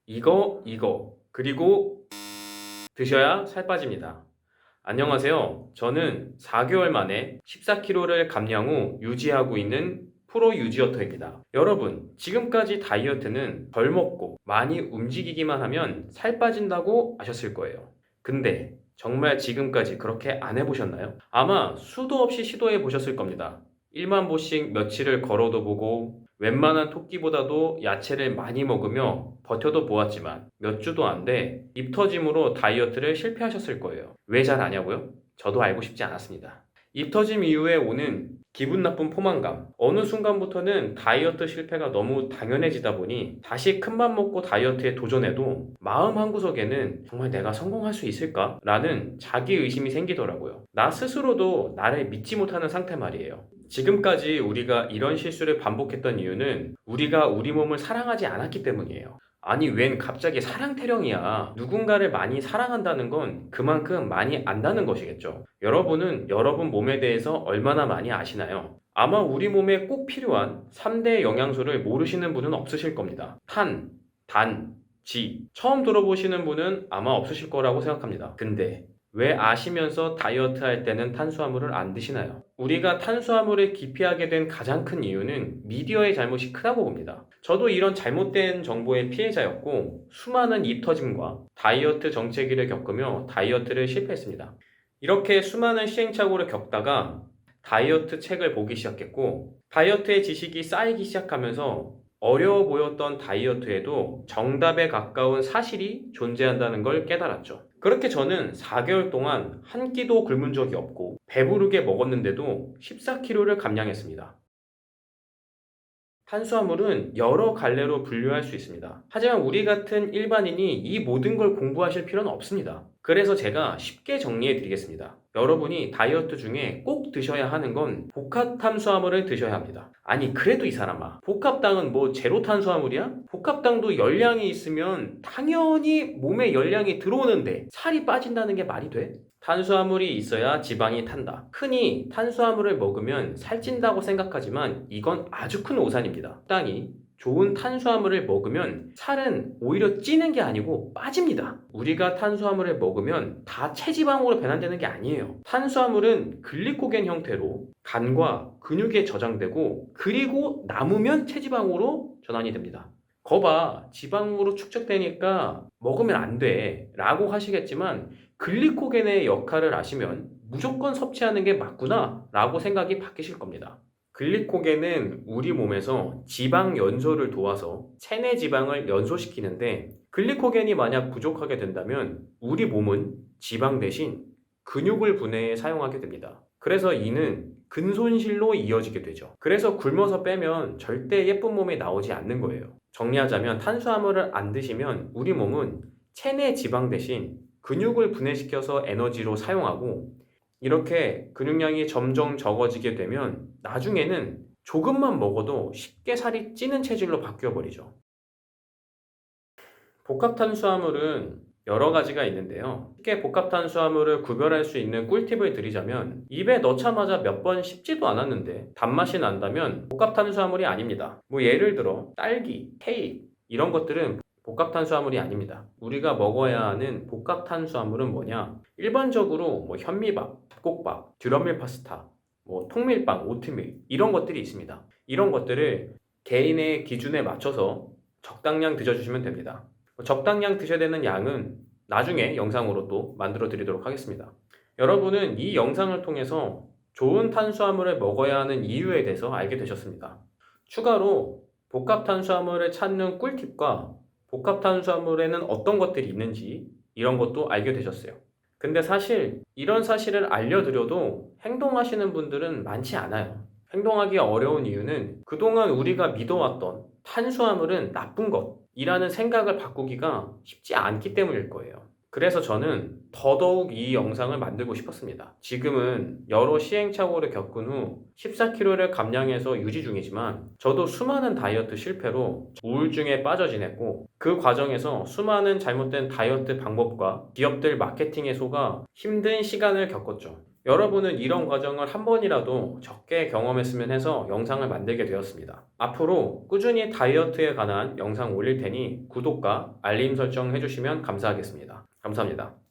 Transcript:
이거, 그리고 드셔야 살 빠집니다. 안녕하세요. 저는 4개월 만에 14kg를 감량 후 유지하고 있는 프로 유지어터입니다. 여러분, 지금까지 다이어트는 덜 먹고 많이 움직이기만 하면 살 빠진다고 아셨을 거예요. 근데 정말 지금까지 그렇게 안 해보셨나요? 아마 수도 없이 시도해 보셨을 겁니다. 1만 보씩 며칠을 걸어도 보고 웬만한 토끼보다도 야채를 많이 먹으며 버텨도 보았지만 몇 주도 안 돼 입 터짐으로 다이어트를 실패하셨을 거예요. 왜 잘 아냐고요? 저도 알고 싶지 않았습니다. 입 터짐 이후에 오는 기분 나쁜 포만감. 어느 순간부터는 다이어트 실패가 너무 당연해지다 보니 다시 큰맘 먹고 다이어트에 도전해도 마음 한구석에는 정말 내가 성공할 수 있을까? 라는 자기의심이 생기더라고요. 나 스스로도 나를 믿지 못하는 상태 말이에요. 지금까지 우리가 이런 실수를 반복했던 이유는 우리가 우리 몸을 사랑하지 않았기 때문이에요. 아니, 웬 갑자기 사랑 태령이야. 누군가를 많이 사랑한다는 건 그만큼 많이 안다는 것이겠죠. 여러분은 여러분 몸에 대해서 얼마나 많이 아시나요? 아마 우리 몸에 꼭 필요한 3대 영양소를 모르시는 분은 없으실 겁니다. 탄, 단, 지. 처음 들어보시는 분은 아마 없으실 거라고 생각합니다. 근데 왜 아시면서 다이어트 할 때는 탄수화물을 안 드시나요? 우리가 탄수화물을 기피하게 된 가장 큰 이유는 미디어의 잘못이 크다고 봅니다. 저도 이런 잘못된 정보의 피해자였고 수많은 입 터짐과 다이어트 정체기를 겪으며 다이어트를 실패했습니다. 이렇게 수많은 시행착오를 겪다가 다이어트 책을 보기 시작했고 다이어트의 지식이 쌓이기 시작하면서 어려워 보였던 다이어트에도 정답에 가까운 사실이 존재한다는 걸 깨달았죠. 그렇게 저는 4개월 동안 한 끼도 굶은 적이 없고 배부르게 먹었는데도 14kg를 감량했습니다. 탄수화물은 여러 갈래로 분류할 수 있습니다. 하지만 우리 같은 일반인이 이 모든 걸 공부하실 필요는 없습니다. 그래서 제가 쉽게 정리해 드리겠습니다. 여러분이 다이어트 중에 꼭 드셔야 하는 건 복합 탄수화물을 드셔야 합니다. 아니, 그래도 이 사람아, 복합당은 뭐 제로 탄수화물이야? 복합당도 열량이 있으면 당연히 몸에 열량이 들어오는데 살이 빠진다는 게 말이 돼? 탄수화물이 있어야 지방이 탄다. 흔히 탄수화물을 먹으면 살찐다고 생각하지만 이건 아주 큰 오산입니다. 적당히 좋은 탄수화물을 먹으면 살은 오히려 찌는 게 아니고 빠집니다. 우리가 탄수화물을 먹으면 다 체지방으로 변환되는 게 아니에요. 탄수화물은 글리코겐 형태로 간과 근육에 저장되고 그리고 남으면 체지방으로 전환이 됩니다. 거봐, 지방으로 축적되니까 먹으면 안 돼 라고 하시겠지만 글리코겐의 역할을 아시면 무조건 섭취하는 게 맞구나 라고 생각이 바뀌실 겁니다. 글리코겐은 우리 몸에서 지방 연소를 도와서 체내 지방을 연소시키는데 글리코겐이 만약 부족하게 된다면 우리 몸은 지방 대신 근육을 분해해 사용하게 됩니다. 그래서 이는 근손실로 이어지게 되죠. 그래서 굶어서 빼면 절대 예쁜 몸이 나오지 않는 거예요. 정리하자면 탄수화물을 안 드시면 우리 몸은 체내 지방 대신 근육을 분해시켜서 에너지로 사용하고 이렇게 근육량이 점점 적어지게 되면 나중에는 조금만 먹어도 쉽게 살이 찌는 체질로 바뀌어버리죠. 복합탄수화물은 여러 가지가 있는데요. 쉽게 복합탄수화물을 구별할 수 있는 꿀팁을 드리자면 입에 넣자마자 몇 번 씹지도 않았는데 단맛이 난다면 복합탄수화물이 아닙니다. 뭐 예를 들어 딸기, 케이크 이런 것들은 복합탄수화물이 아닙니다. 우리가 먹어야 하는 복합탄수화물은 뭐냐? 일반적으로 뭐 현미밥, 잡곡밥, 듀럼밀 파스타, 뭐 통밀빵, 오트밀 이런 것들이 있습니다. 이런 것들을 개인의 기준에 맞춰서 적당량 드셔주시면 됩니다. 적당량 드셔야 되는 양은 나중에 영상으로 또 만들어 드리도록 하겠습니다. 여러분은 이 영상을 통해서 좋은 탄수화물을 먹어야 하는 이유에 대해서 알게 되셨습니다. 추가로 복합탄수화물을 찾는 꿀팁과 복합탄수화물에는 어떤 것들이 있는지 이런 것도 알게 되셨어요. 근데 사실 이런 사실을 알려드려도 행동하시는 분들은 많지 않아요. 행동하기 어려운 이유는 그동안 우리가 믿어왔던 탄수화물은 나쁜 것이라는 생각을 바꾸기가 쉽지 않기 때문일 거예요. 그래서 저는 더더욱 이 영상을 만들고 싶었습니다. 지금은 여러 시행착오를 겪은 후 14kg를 감량해서 유지 중이지만 저도 수많은 다이어트 실패로 우울증에 빠져 지냈고 그 과정에서 수많은 잘못된 다이어트 방법과 기업들 마케팅에 속아 힘든 시간을 겪었죠. 여러분은 이런 과정을 한 번이라도 적게 경험했으면 해서 영상을 만들게 되었습니다. 앞으로 꾸준히 다이어트에 관한 영상 올릴 테니 구독과 알림 설정 해주시면 감사하겠습니다. 감사합니다.